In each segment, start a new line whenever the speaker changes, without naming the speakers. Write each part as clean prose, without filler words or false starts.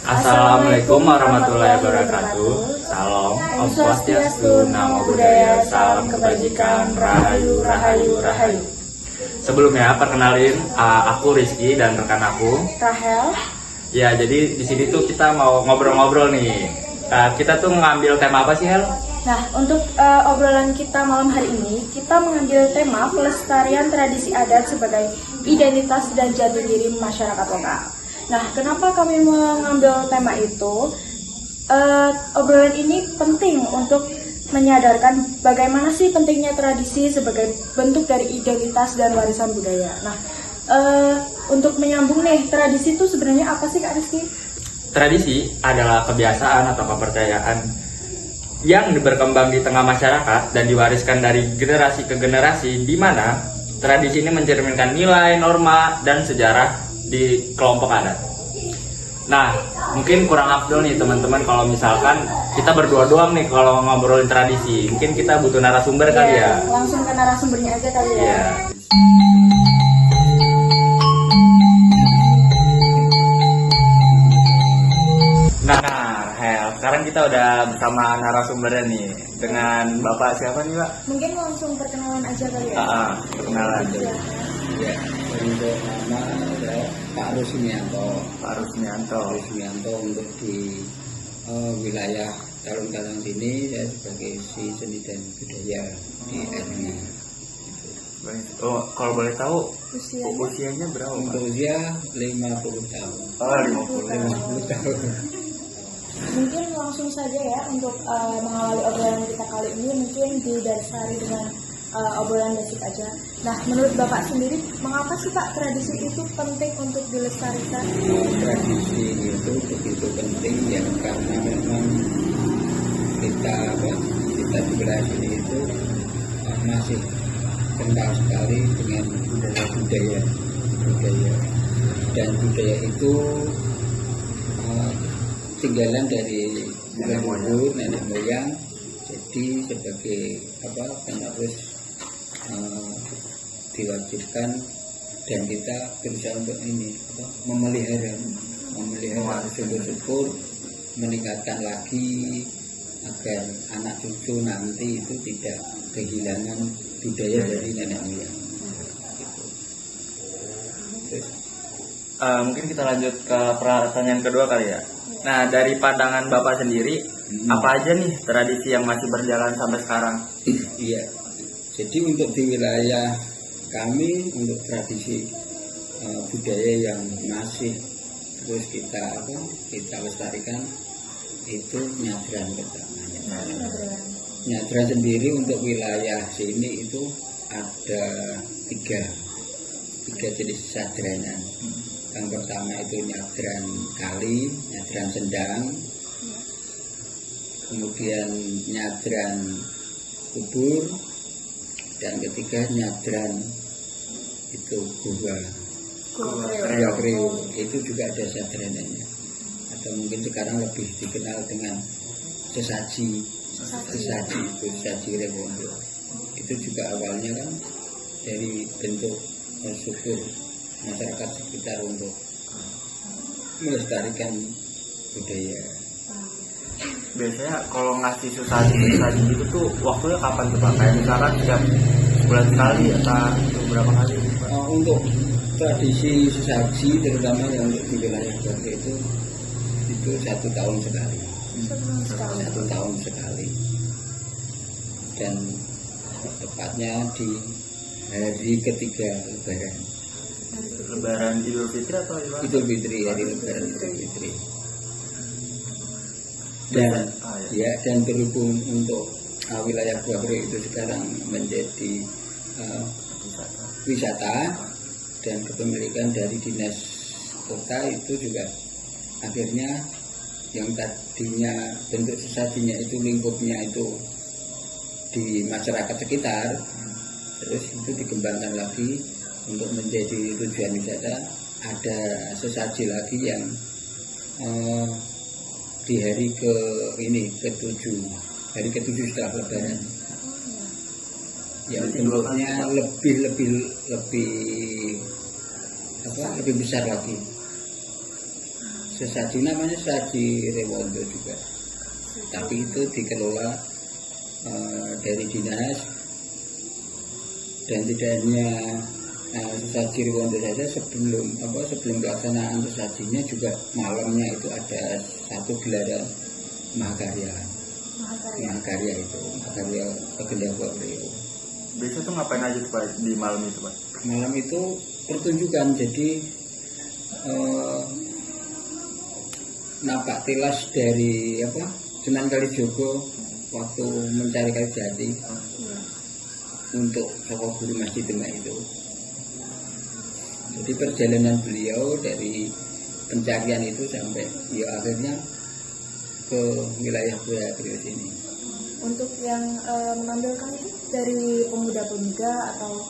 Assalamualaikum warahmatullahi wabarakatuh. Salam Om Swastiastu, Namo Buddhaya, salam kebajikan, rahayu, rahayu, rahayu. Sebelumnya perkenalin, aku Rizky dan rekan aku
Rahel.
Ya, jadi di sini tuh kita mau ngobrol-ngobrol nih. Kita tuh mengambil tema apa sih, Hel?
Nah, untuk obrolan kita malam hari ini, kita mengambil tema pelestarian tradisi adat sebagai identitas dan jati diri masyarakat lokal. Nah, kenapa kami mengambil tema itu? Obrolan ini penting untuk menyadarkan bagaimana sih pentingnya tradisi sebagai bentuk dari identitas dan warisan budaya. Nah, untuk menyambung nih, tradisi itu sebenarnya apa sih, Kak Rizky?
Tradisi adalah kebiasaan atau kepercayaan yang berkembang di tengah masyarakat dan diwariskan dari generasi ke generasi, di mana tradisi ini mencerminkan nilai, norma, dan sejarah di kelompok adat. Nah, mungkin kurang afdol nih teman-teman kalau misalkan kita berdua doang nih kalau ngobrolin tradisi. Mungkin kita butuh narasumber kali ya.
Langsung ke narasumbernya aja kali ya.
Iya. Nah, Hel, sekarang kita udah bersama narasumbernya nih. Dengan Bapak siapa nih, Pak?
Mungkin langsung perkenalan aja kali ya.
Perkenalan.
Ya, untuk nama adalah Pak Rusmianto.
Pak Rusmianto.
Untuk di wilayah Talun-Talun sini ya sebagai si seni dan budaya di RI.
Oh, kalau boleh tahu
Usianya?
usianya berapa, Pak?
Untuk usia 50 tahun.
Oh, 50.
50 tahun.
Mungkin langsung saja ya untuk mengawali obrolan kita kali ini, mungkin didasari dengan obrolan basic aja. Nah, menurut Bapak sendiri, mengapa sih Pak tradisi itu penting untuk dilestarikan?
Tradisi itu begitu penting ya karena memang kita di wilayah sini itu masih kental sekali dengan budaya dan budaya itu tinggalan dari nenek moyang. Jadi sebagai kan harus diwajibkan dan kita berusaha untuk memelihara syukur meningkatkan lagi agar anak cucu nanti itu tidak kehilangan budaya dari nenek moyang.
Mungkin kita lanjut ke pertanyaan kedua kali ya. Nah, dari pandangan Bapak sendiri, apa aja nih tradisi yang masih berjalan sampai sekarang?
Iya. Jadi untuk di wilayah kami untuk tradisi budaya yang masih terus kita lestarikan itu nyadran pertama. Nyadran sendiri untuk wilayah sini itu ada tiga jenis sadranan. Yang pertama itu nyadran kali, nyadran sendang, kemudian nyadran kubur, dan ketiga nyadran itu gua kriuk. Itu juga ada sadranannya. Atau mungkin sekarang lebih dikenal dengan sesaji rewondo. Itu juga awalnya kan dari bentuk syukur masyarakat sekitar untuk melestarikan budaya.
Biasanya kalau ngasih sesaji gitu tuh waktunya kapan tuh, Pak? Kayak misalkan setiap bulan sekali atau beberapa kali?
Untuk tradisi sesaji terutama yang untuk di wilayah Bali itu 1 tahun sekali. 1 tahun sekali. Dan tepatnya di hari ketiga
Lebaran Idul Fitri atau
Idul Fitri, hari Lebaran Idul Fitri. Dan berhubung untuk wilayah Buahri itu sekarang menjadi wisata dan kepemilikan dari dinas kota, itu juga akhirnya yang tadinya bentuk sesajinya itu lingkupnya itu di masyarakat sekitar, terus itu dikembangkan lagi untuk menjadi tujuan wisata. Ada sesaji lagi yang di hari ke-7 setelah Lebaran, yang bentuknya lebih besar lagi. sesaji namanya sesaji Rewondo juga, tapi itu dikelola dari dinas. Dan tidak hanya sesaji Rewondo saja, sebelum pelaksanaan sesajinya juga malamnya itu ada satu gelaran mahakarya Gendakwa Beliau.
Biasa tuh ngapain aja tuh Pak di malam itu Pak?
Malam itu pertunjukan, jadi napak tilas dari Sunan Kalijogo waktu mencari kayu jati untuk tokoh guru Masjid Demak itu. Jadi perjalanan beliau dari pencarian itu sampai akhirnya ke wilayah beliau sini.
Untuk yang menampilkan itu dari pemuda-pemuda atau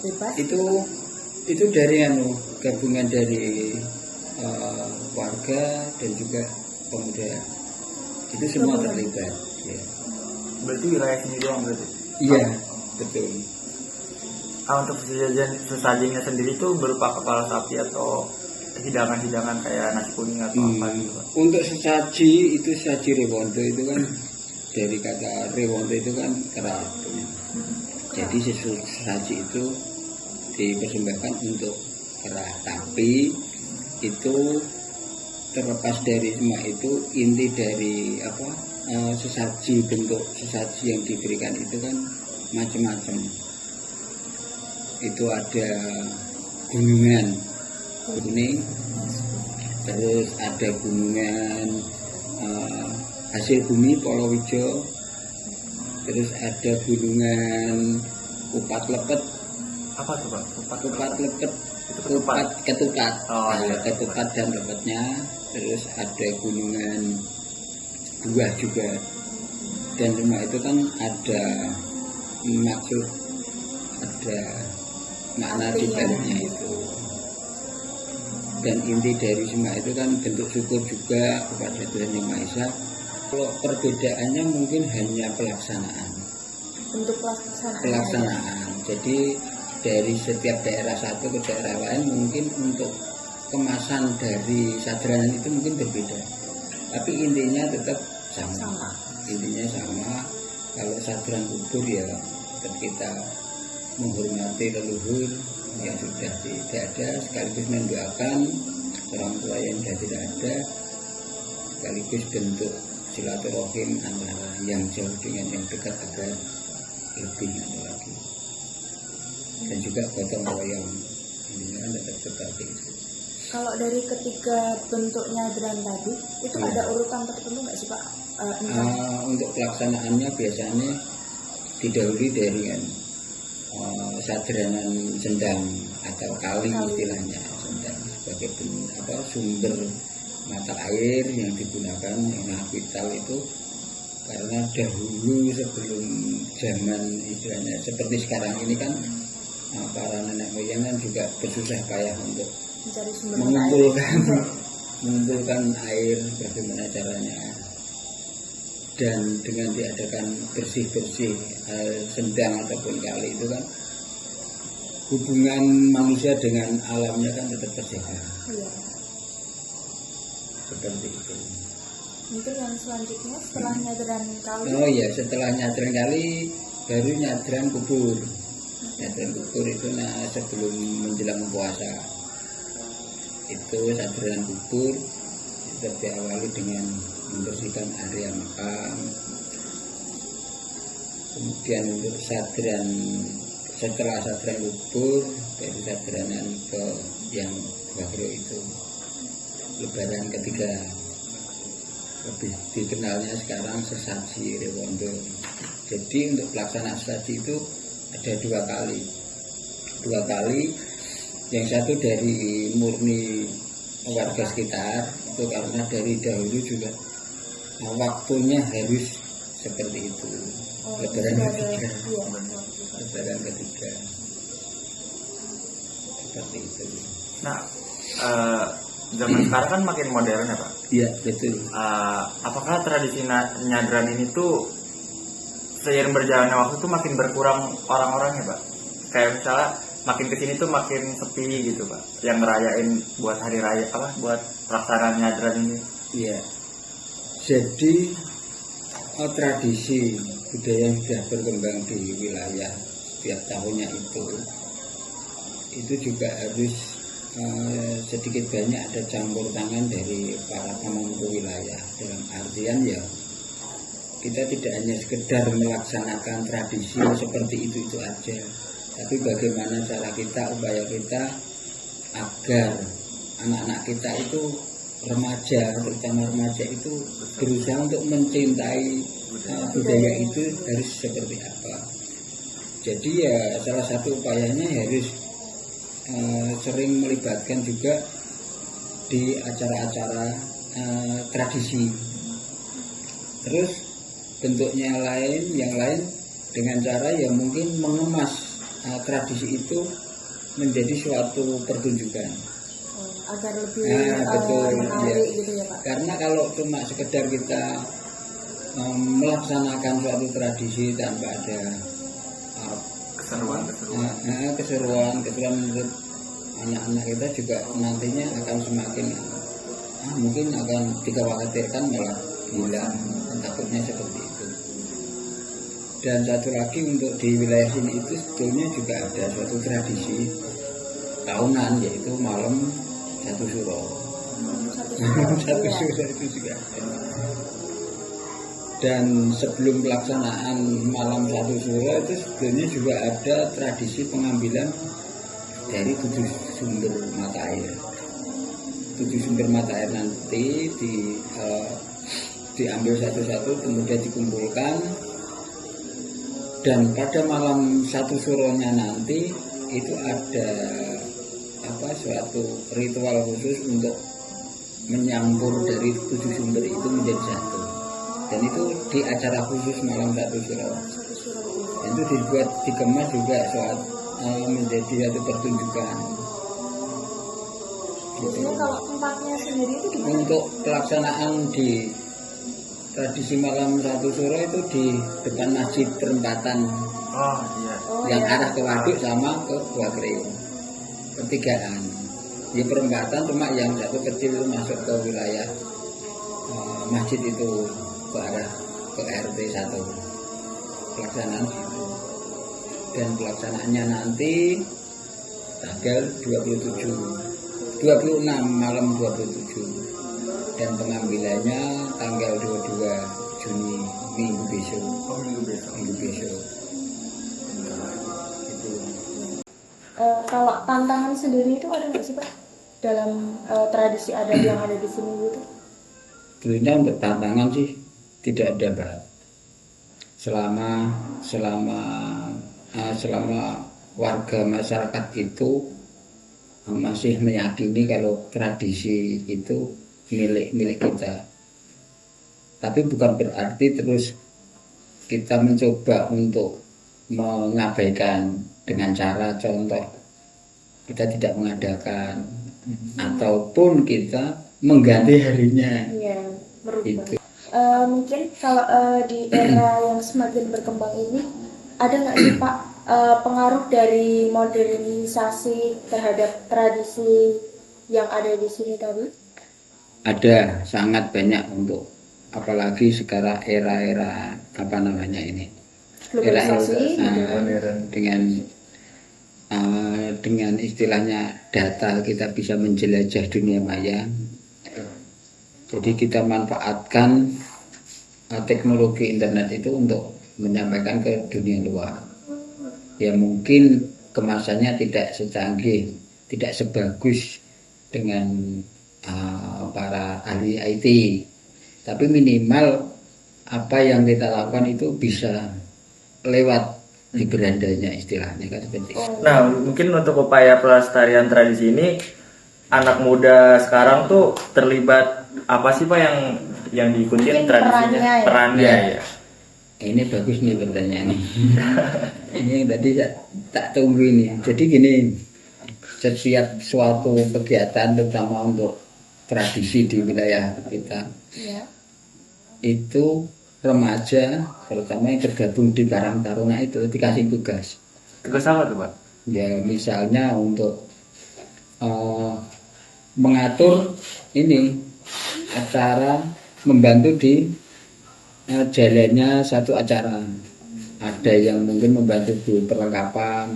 bebas?
Itu dari gabungan dari warga dan juga pemuda. Itu semua terlibat. Ya.
Berarti wilayah sini doang berarti?
Iya, betul.
Untuk sesajinya sendiri itu berupa kepala sapi atau hidangan-hidangan kayak nasi kuning atau apa gitu Pak?
Untuk sesaji Rewondo itu kan dari kata Rewondo itu kan kerat. Jadi sesaji itu dipersembahkan untuk kerat, tapi itu terlepas dari semua itu, inti dari sesaji, bentuk sesaji yang diberikan itu kan macam-macam. Itu ada gunungan kuning, terus ada gunungan hasil bumi Polowijo, terus ada gunungan kupat lepet.
Apa tuh Pak?
Kupat lepet, ketupat. Ketupat dan lepetnya. Terus ada gunungan buah juga. Dan semua itu kan ada maksud, ada makna di baliknya itu. Dan inti dari semua itu kan bentuk syukur juga kepada Tuhan Yang Maha Esa. Kalau perbedaannya mungkin hanya pelaksanaan.
Bentuk pelaksanaan.
Jadi dari setiap daerah satu ke daerah lain mungkin untuk kemasan dari sadranan itu mungkin berbeda. Tapi intinya tetap sama. Intinya sama. Kalau sadran kubur ya tetap kita menghormati leluhur yang sudah tidak ada, sekaligus mendoakan orang tua yang sudah tidak ada, sekaligus bentuk silaturahim antara yang jauh dengan yang dekat agar lebih lagi. Dan juga gotong royong, ini kan tetap seperti itu.
Kalau dari ketiga bentuk nyadran tadi, itu ada urutan tertentu nggak sih Pak?
Untuk pelaksanaannya biasanya didahului dari sadranan sendang atau kali istilahnya, sendang sebagai sumber mata air yang digunakan yang vital itu, karena dahulu sebelum zaman istilahnya seperti sekarang ini kan para nenek moyang kan juga bersusah payah untuk
mencari sumber
mengumpulkan air bagaimana caranya. Dan dengan diadakan bersih-bersih sendang ataupun kali itu kan hubungan manusia dengan alamnya kan tetap terjaga.
Iya.
Seperti itu.
Mungkin yang selanjutnya setelah nyadran kali.
Oh iya, setelah nyadran kali baru nyadran kubur. Nyadran kubur itu sebelum menjelang puasa. Itu sadran kubur itu diawali dengan membersihkan area makam. Kemudian untuk sadran, setelah sadran kubur dari sadranan ke yang baru itu lebaran ketiga, lebih dikenalnya sekarang sesaji Rewondo. Jadi untuk pelaksanaan sesaji itu ada dua kali. Yang satu dari murni warga sekitar, itu karena dari dahulu juga waktunya harus seperti itu. Lebaran ketiga. Lebaran ketiga. Seperti itu.
Nah, zaman sekarang kan makin modern ya Pak?
Iya, betul.
Apakah tradisi nyadran ini tuh seiring berjalannya waktu tuh makin berkurang orang-orangnya Pak? Kayak misalnya makin kesini tuh makin sepi gitu Pak, yang ngerayain buat hari raya buat pelaksanaan nyadran ini.
Iya. Jadi tradisi budaya yang sudah berkembang di wilayah setiap tahunnya itu juga harus sedikit banyak ada campur tangan dari para pemangku wilayah, dalam artian ya kita tidak hanya sekedar melaksanakan tradisi seperti itu aja, tapi bagaimana cara kita, upaya kita agar anak-anak kita itu, remaja, terutama remaja itu berusaha untuk mencintai budaya itu harus seperti apa. Jadi ya salah satu upayanya harus sering melibatkan juga di acara-acara tradisi. Terus bentuknya yang lain dengan cara ya mungkin mengemas tradisi itu menjadi suatu pertunjukan.
Agar lebih
betul,
menarik
ya.
gitu ya Pak.
Karena kalau cuma sekedar kita melaksanakan suatu tradisi tanpa ada keseruan menurut anak-anak kita juga nantinya akan semakin mungkin akan dikhawatirkan malah hilang, takutnya seperti itu. Dan satu lagi untuk di wilayah sini itu sebetulnya juga ada suatu tradisi tahunan, yaitu malam satu suro. Satu suro itu juga ada. Dan sebelum pelaksanaan malam satu suro itu sebetulnya juga ada tradisi pengambilan dari 7 sumber mata air. 7 sumber mata air nanti diambil satu-satu, kemudian dikumpulkan, dan pada malam satu suronya nanti itu ada suatu ritual khusus untuk menyampur dari 7 sumber itu menjadi satu. Dan itu di acara khusus malam satu suro. Dan itu dikemas juga menjadi satu pertunjukan.
Biasanya kalau tempatnya sendiri itu gimana?
Untuk pelaksanaan di tradisi malam satu suro itu di depan masjid perempatan. Yang arah ke waduk sama ke Gua Kreo. Pertigaan. Di perempatan cuma yang satu kecil masuk ke wilayah masjid itu ke arah ke RT 1. Pelaksanaan itu. Dan pelaksanaannya nanti tanggal 26 malam 27, dan pengambilannya tanggal 22 Juni minggu besok. Itu.
Kalau tantangan sendiri itu ada nggak sih Pak dalam tradisi adat yang ada di sini gitu?
Sebenarnya untuk tantangan sih tidak ada, Mbak. Selama warga masyarakat itu masih meyakini kalau tradisi itu milik kita. Tapi bukan berarti terus kita mencoba untuk mengabaikan dengan cara contoh kita tidak mengadakan ataupun kita mengganti harinya.
Iya, berubah.
Itu.
Mungkin kalau di era yang semakin berkembang ini ada nggak sih Pak pengaruh dari modernisasi terhadap tradisi yang ada di sini tadi?
Ada, sangat banyak, untuk apalagi sekarang era
Globalisasi
dengan istilahnya data, kita bisa menjelajah dunia maya. Jadi kita manfaatkan teknologi internet itu untuk menyampaikan ke dunia luar. Ya mungkin kemasannya tidak secanggih, tidak sebagus dengan para ahli IT, tapi minimal apa yang kita lakukan itu bisa lewat di berandanya, istilahnya kan seperti itu.
Nah, mungkin untuk upaya pelestarian tradisi ini, anak muda sekarang tuh terlibat apa sih Pak yang diikutin tradisinya? Perannya ya.
Ini bagus nih pertanyaannya. Ini yang tadi tak tunggu ini. Jadi gini, setiap suatu kegiatan terutama untuk tradisi di wilayah kita, itu remaja terutama yang tergabung di Karang Taruna itu dikasih tugas.
Tugas apa tuh Pak?
Ya misalnya untuk mengatur ini acara, membantu di jalannya satu acara. Ada yang mungkin membantu di perlengkapan,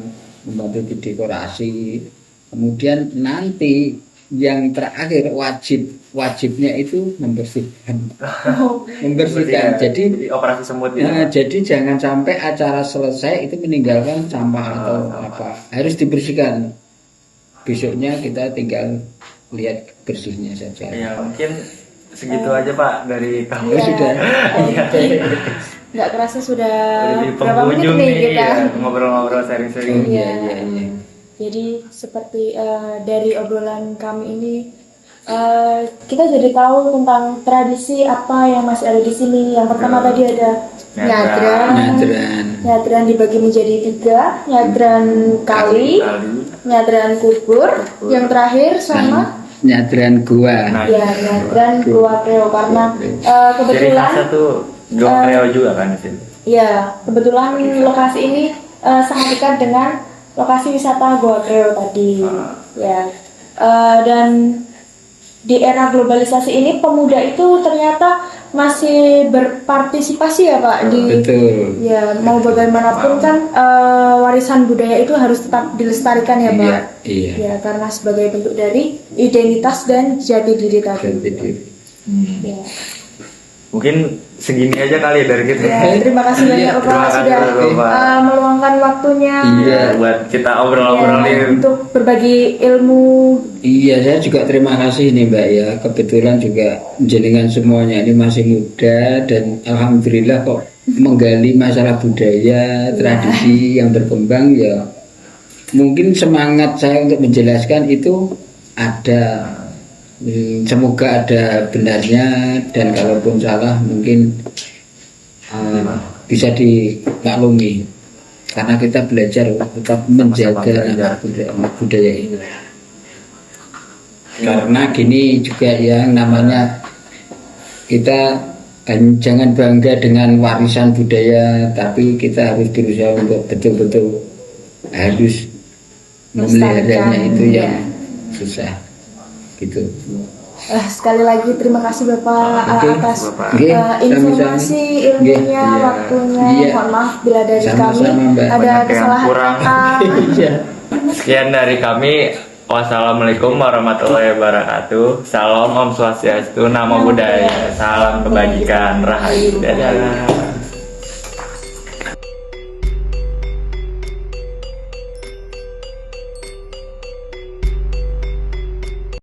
membantu di dekorasi. Kemudian nanti yang terakhir wajibnya itu membersihkan. Membersihkan. Jadi
operasi semut
jadi jangan sampai acara selesai itu meninggalkan sampah atau apa. Harus dibersihkan. Besoknya kita tinggal lihat bersihnya saja.
Ya mungkin segitu aja Pak dari kami.
Oh, sudah.
Nggak kerasa sudah
Dari
berapa menit
pengunjung
nih
nih
kita.
ngobrol-ngobrol sharing-sharing.
Iya.
Jadi seperti dari obrolan kami ini kita jadi tahu tentang tradisi apa yang masih ada di sini. Yang pertama tadi ada nyadran dibagi menjadi 3, nyadran kali, nyadran kubur, yang terakhir sama
Nyadran gua.
ya nyadran gua kreo karena
Ciri
kebetulan
khasnya tuh gua kreo juga kan di sini.
ya kebetulan lokasi ini sangat dekat dengan lokasi wisata Goa Kreo tadi ya. Dan di era globalisasi ini pemuda itu ternyata masih berpartisipasi ya Pak di
Betul.
ya mau bagaimanapun kan warisan budaya itu harus tetap dilestarikan ya Pak.
Iya.
Ya karena sebagai bentuk dari identitas dan jati diri tadi. Ya.
Mungkin segini aja kali dari kita.
Ya, terima kasih banyak Bapak
Terima kasih,
sudah
Bapak.
meluangkan waktunya
Iya.
Buat kita obrol-obrol
ya,
ini.
untuk berbagi ilmu.
Iya, saya juga terima kasih nih Mbak ya. Kebetulan juga jenengan semuanya ini masih muda dan alhamdulillah kok menggali masalah budaya, tradisi yang berkembang ya. Mungkin semangat saya untuk menjelaskan itu ada. Semoga ada benarnya dan kalaupun salah mungkin bisa dimaklumi karena kita belajar tetap menjaga budaya ini. Karena gini juga yang namanya kita jangan bangga dengan warisan budaya, tapi kita harus berusaha untuk betul-betul harus memeliharanya itu yang susah gitu.
Sekali lagi terima kasih Bapak
Oke,
atas
Bapak.
informasi ilmunya,
Iya.
waktunya.
Iya.
Mohon maaf bila dari
Sama-sama,
kami
Mbak.
ada
Banyak yang
kesalahan
kurang.
kata.
Iya.
Sekian dari kami. Wassalamualaikum warahmatullahi wabarakatuh. Salam Om Swastiastu, Namo Buddhaya. Salam kebajikan, rahayu. Dadah.